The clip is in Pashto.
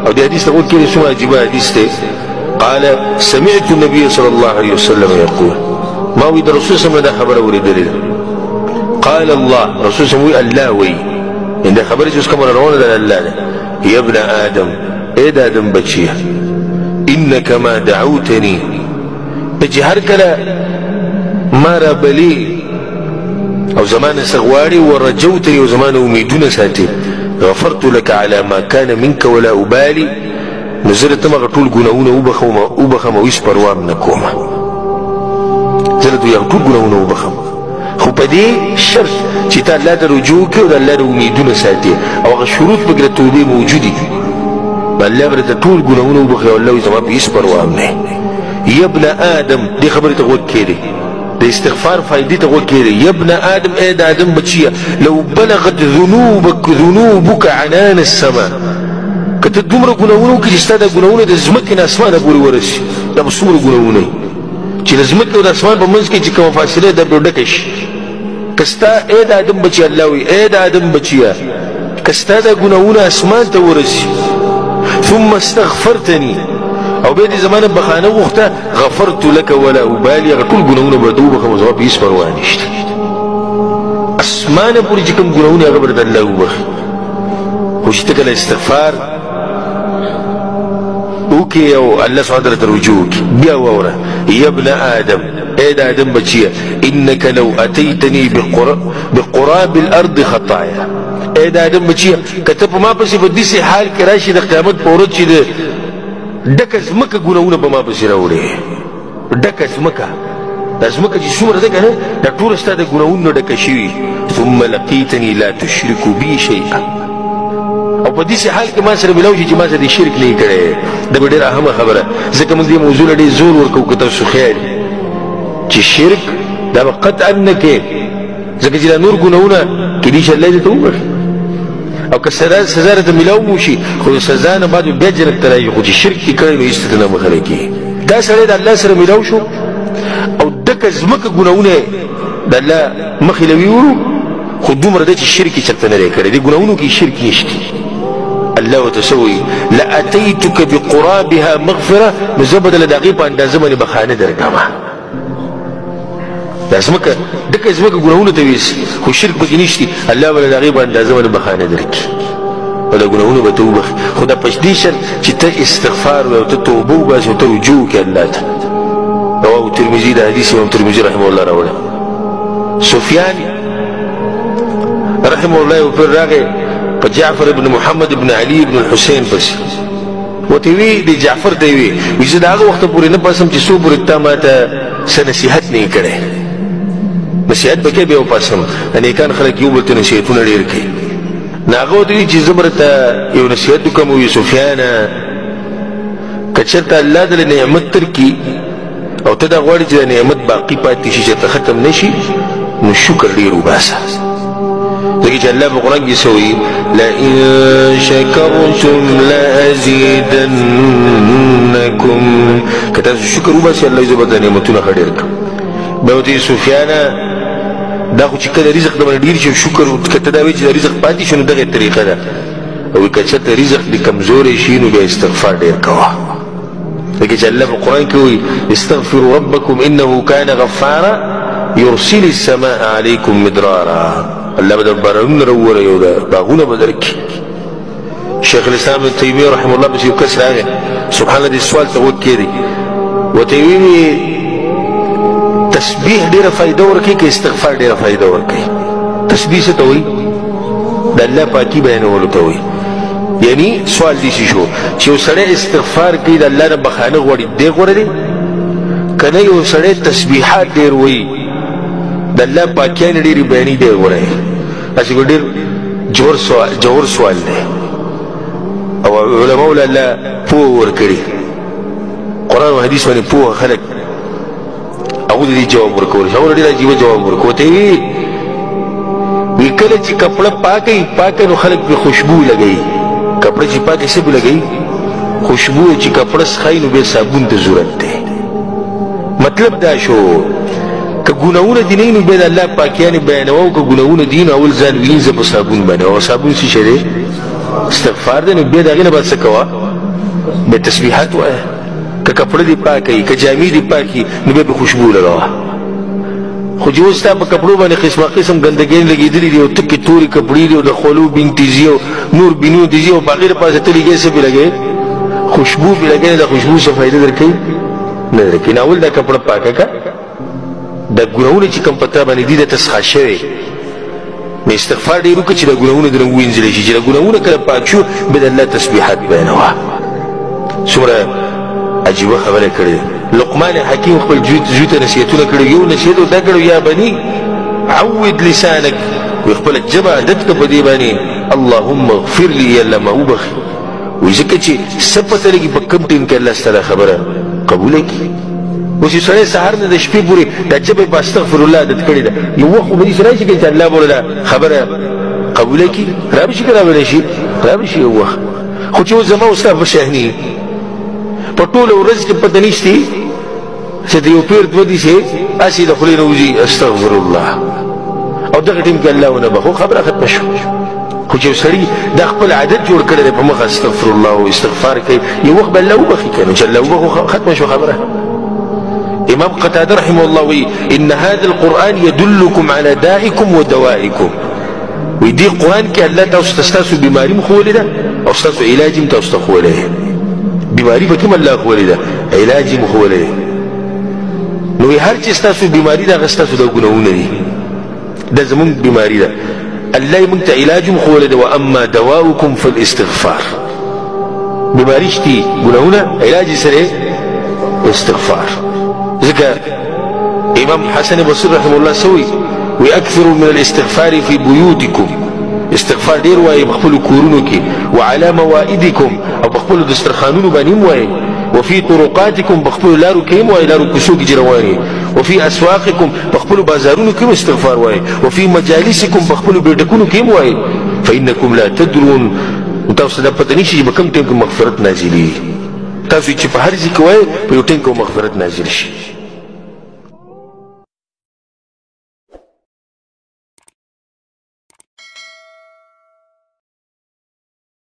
او دي حديث تقول كده سمع عجيبة حديث ده قال سمعت النبي صلى الله عليه وسلم يقول ما ويد رسول صلى الله عليه وسلم خبر ورد له قال الله رسول صلى الله عليه وسلم الله وي ان خبر جوز كما رواه ده الله يا ابن ادم ايه ده ادم بچيه انك ما دعوتني بجهر كلا ما ربلي او زمان سغواري ورجوتني وزمان اميدون ساتي غفرت لك على ما كان منك ولا ابالي نزلت ما طول غناونه وبخم ويسبر وامنكما زلت يا طول غناونه وبخم خو پدې شرط چې تا الله ته رجوع کې او د الله د امیدونه ساتي او هغه شروط پکې د توبې موجودي دي الله به ته ټول ګناهونه وبخښي او الله زما په هیڅ پروا نه یا ابن آدم دې خبرې ته غوږ کېږدي د استغفار فائدې ته غوږ کېږدي یا ابن آدم ای د آدم بچیه لو بلغت ذنوبك عنان السماء که ته دومره ګناهونه وکړې چې ستا دا ګناهونه د ځمکې نه اسمانه پورې ورسي دا به څومره ګناهونه چې د ځمکې او د اسمان په منځ کې چې کومه فاصله ده به ډکه شي که ستا ای د آدم بچیه الله وایي ای د آدم بچیه که ستا دا ګناهونه اسمان ته ورسي ثم استغفرتني او بیا دې زمانه بخانه وغوښته غفرت لك ولا ابالي هغه ټول ګناهونه به ورته وبخم زما په هېڅ پروا نشته اسمانه پورې چې کوم ګناهونه هغه به درته الله وبخي خو چې ته کله استغفار وکړې او الله سبحانه وتعالی ته رجوع وکړې بیا واوره یا ابن آدم ای د آدم بچیه انك لو اتيتني بقراب الارض خطايا ای د آدم بچیه که ته په ما پسې په داسې حال کې راشي د قیامت په ورځ چې د ډکه ځمکه ګناهونه په ما پسې راوړې ډکه ځمکه دا ځمکه چې څومره ده که نه دا ټوله ستا د ګناهونو ډکه شوي ثم لقيتني لا تشرك بي شيئا او په داسې حال کې ما سره ملاو شي چې ما سره دې شرک نه یې کړی دا به ډېره اهمه خبره ځکه موږ دې موضوع له ډېر زور ورکوو که تاسو خیال چې شرک دا به قطعا نه کوې ځکه چې دا نور ګناهونه کېدای شي الله دې ته وبخي او که سزا راته ملاو مو شي خو د سزا نه بعد بیا جنت ته راشي خو چې شرک یې کړی نو هېڅ ته نه مخلی کېږي دا سړی د الله سره ملاو شو او ډکه ځمکه ګناهونه د الله مخې له ویورو خو دومره ده چې شرک یې چېرته نه دی کړی دې ګناهونو کې شرک نشته الله وتسوي لاتيتك بقرابها مغفره نو زه به دله د هغې په اندازه باندې بخانه درکړمه دا ځمکه ډکه ځمکه ګناهونو ته ویسي خو شرک پکې نشتي الله به د هغې په اندازه باندې بخانه درکړي او دا ګناهونه به ته وبخي خو دا په دې شرط چې ته استغفار او ته توبه وباسې او ته رجوع وکړې الله ته رواه ترمذي دا حدیث امام ترمذي رحمه الله راوړی سفیان رحمه الله یو پیر راغی په جعفر ابن محمد ابن علي ابن الحسين پسې ورته وی د جعفر ته وی زه د هغه وخته پورې نه پاسم چې څو پورې تا ماته څه نصیحت نه یې کړی نصیحت به کې بیا وپاسم نیکان خلک یو بل ته نصیحتونه ډېر کوي نو هغه ورته وایي چې زه به درته یو نصیحت وکړم وایي سفیانه که چېرته الله دله نعمت درکړي او ته دا غواړې چې دا نعمت باقي پاتې شي چېرته ختم نه شي نو شکر ډېر وباسه ځکه چې الله په قرآن کې څه وایي لئن شکرتم لازیدنکم که تاسو شکر وباسئ الله زه به دا نعمتونه ښه ډېر کړم بیا ورته سفیانه دا خو چې کله رزق د باندې ډېر شي شکر که ته دا وایې چې دا رزق پاتې شي نو دغه طریقه ده او که چېرته رزق دې کمزوری شي نو بیا استغفار ډېر کوه ځکه چې الله په قرآن کې وایي استغفروا ربکم انه کان غفارا یرسل السماء علیکم مدرارا الله به در بارانونه راووروي او باغونه به درکړي شیخ الاسلام ابن تیمیه رحمه الله پسې یو کس راغی سبحان الله دې سوال ته غوږ کېږدي ورته یې ویلي تسبیح ډېره فایده ورکوي که استغفار ډېره فایده ورکوي تسبیح څه ته وایي د الله پاکي بیانولو ته وایي یعنی سوال داسې شو چې یو سړی استغفار کوي د الله نه بخانه غواړي دی غوره دی که نه یو سړی تسبیحات ډېر وایي د الله پاکیانې ډېرې بیاني دی غوره دی داسې به ډېر جوور سوال دی او علماو له الله پوهه ورکړي قرآن او حدیث باندې پوهه خلک هغه دې جواب ورکول شي هغه ډېر عجیبه جواب ورکوي ته وی کله چې کپړه پاکه نو خلک پرې خوشبو لګوي کپړه چې پاکه څه به لګوي خوشبو چې کپړه څښي نو بیا صابون ته ضرورت دی مطلب دا شو که ګناهونه دي نه نو بیا د الله پاکیانې بیانوه که ګناهونه دي نو اول ځان وینځه په صابون باندې او صابون څه شی دی استغفار دی نو بیا د هغې نه به څه کوه به تسبیحات وایه که کپڑه دی پاکی که جامی دی پاکی نو به خوشبو لګوه خو چې اوس ستا په کپړو باندې قسمه قسم ګندګۍ لګېدلي دي او تکې تورې کپړې دي او د خولو بینتیزي او نور بینو دیزي او په هغې دپاسه ته لګې څه پې لګې خوشبو پې لګې د خوشبو څه فایده در کوي نه در کوي ناول دا کپړه پاکه که دا ګناهونه چې کوم په تا باندې دي درته څښا شوی نو استغفار ډېر وکړه چې دا ګناهونه درنه ووینځلی شي چې دا ګناهونه کله پاک شو بیا د الله تسبیحات بیانوه څومره عجیبه خبره کړې لقمان حکیم خپل زوی ته نصیحتونه کړي یو نصیحت دا کړو یا بني عود لسانک وی خپل ژبه عادت کړه په دې باندې اللهم اغفر لي یا الله ما وبخي وایي ځکه چې څه پته لګي په کوم ټیم کې الله ستاسو خبره قبوله کړي اوس چې سړی سهار نه د شپې پورې دا ژبه په استغفر الله عادت کړې ده یو وخت خو به داسې راشي چې الله به دا خبره قبوله کړي را به شي که را به نه شي را به شي یو وخت خو چې اوس زما او ستا په شاهني په ټوله ورځ کې پته نشتي چې د یو پیر دوه دي چې هسې د خولې نه وځي استغفر الله او دغه ټیم کې الله ونه بخو خبره ختمه شو خو چې یو سړي دا خپل عادت جوړ کړی دی په مخه استغفر الله او استغفار کوي یو وخت به الله وبخي که نو چې الله وبخو ختمه شو خبره امام قتاده رحمه الله وی ان هذا القرآن يدلكم على دائكم ودوائكم وی دې قرآن کې الله تاسو ته ستاسو بیماري م ښوولې ده او ستاسو علاج م تاسو ته ښوولی بیماری په کوم الله ښوولې ده علاج یې م ښوولی دی نو هر چې ستاسو بیماری ده هغه ستاسو دا ګناهونه دي دا زمونږ بیماری ده الله یې موږ ته علاج م ښوولی ده واما دواؤکم فالاستغفار بیماری شتي ګناهونه علاج یې سره استغفار ځکه امام حسن بصري رحمه الله سوي ويكثروا من الاستغفار في بيوتكم استغفار ډیر وایي بخپلو کورونو کې وعلى موائدکم او بخپلو دسترخانونو باندې هم وایي وفي طرقاتكم بخپلو لارو کې هم وایي لارو کوڅو کې چې روانې وفي اسواقکم بخپلو بازارونو کې هم استغفار وایي وفي مجالسکم بخپلو بیټکونو کې هم وایي فإنکم لا تدرون تاسو ته پته نشي چې په کوم ټیم کې مغفرت نازلېږي تاسو چې په هر ځای کې وایي په یو ټیم کې مغفرت نازل شي